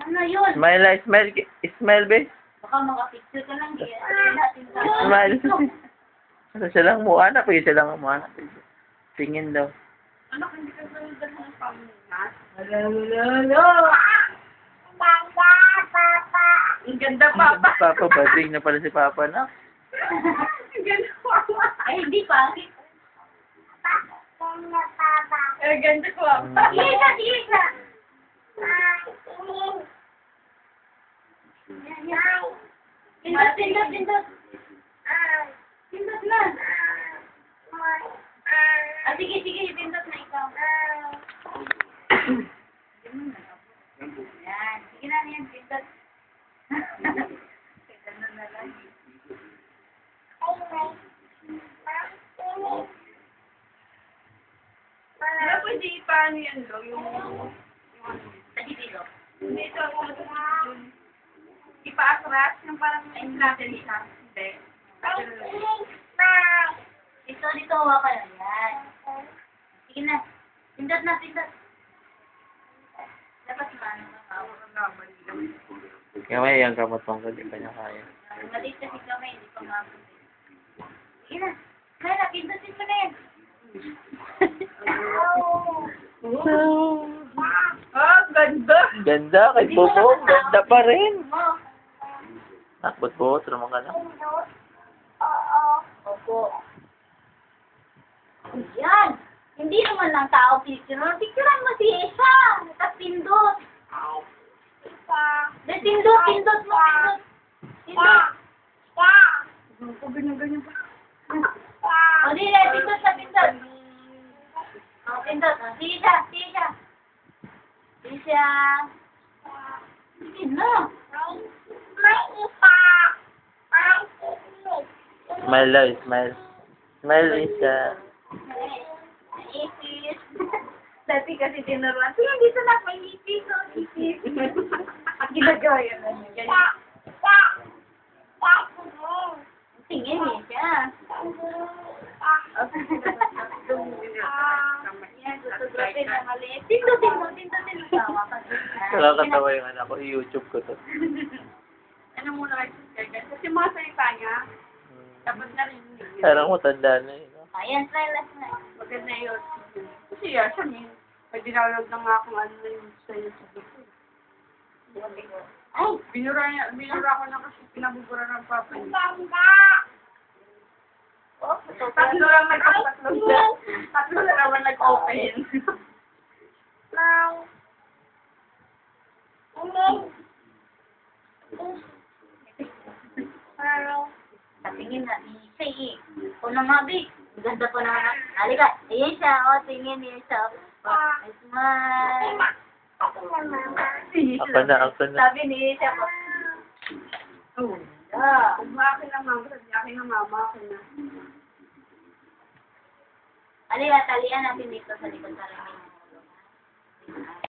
Ano yun? Smile, smile, smile, be. Baka makapicture ka lang. Natin ka. Smile. Ano siya lang mo anak, siya lang mo anak. Tingin daw. Anak, hindi ka ba ng family na? Hello. Ang ganda, Papa. Papa, bading na pala si Papa na. Ang ganda, Papa. Ay, hindi pa. Ang ganda, Papa. Sige ka, sige ka. Pindot, pindot, pindot. Pindot na. Ah, sige, sige, pindot na ikaw. Yan. Sige na, yan, pindot. Pindot na lang. Kaya pwede ipaano yan, lo? Yung hindi ito ako ipa-atras yung parang natin siya. Hindi. Dito, hawa ka lang yan. Sige na. Pindot na, pindot. Dapat maano ka. Kamay, yung kamatong ko, di pa niya kaya. Maliit kasi kami, hindi pa mabot. Sige na. Kaya na, pindutin mo na yan. Ganda. Ganda, kay Bobo, ganda pa rin. Oh. Nakbot-bot, naman ka na. Opo. Yan. Hindi naman lang tao picture. Picturean mo si Isa. Tapos pindot. Pindot, pindot mo, pindot. Pindot. Ganyan pa. O, di na, pindot sa pindot. O, pindot. Sige siya, sige siya. Sige siya. Sige na. Smile daw, smile. Smile, Lisa. Ipis. Dati kasi tinuruan. Sige, dito na. May ipis. O, ipis. Ginagawa yun. Tingin eh siya. Yan, tutugutin na maliit. Tindutin mo, tindutin mo. Tawa ka. Nakakatawa yung anak ko, i-YouTube ko to. Ano muna kayo siya? Kasi mga salita niya, dapat na rin yun. Parang matanda na yun. Ayan, try last na. Maganda yun. Kasi yan, siya may dinalog na nga kung ano na yung sa YouTube. Ay! Binura ko na kasi pinabubura ng papa niya. Oh, tatlo lang nag-tatlo siya. Tatlo na naman nag-open. Tingin na, siya eh. O na nga, Big. Ganda pa naman. Halika, ayan siya. O, tingin niya siya. Ay, smile. Ako na. Sabi ni siya po. Oh, yeah. Kung akin na mama, sabi akin na mama, akin na. Halika, talian natin dito sa likod para may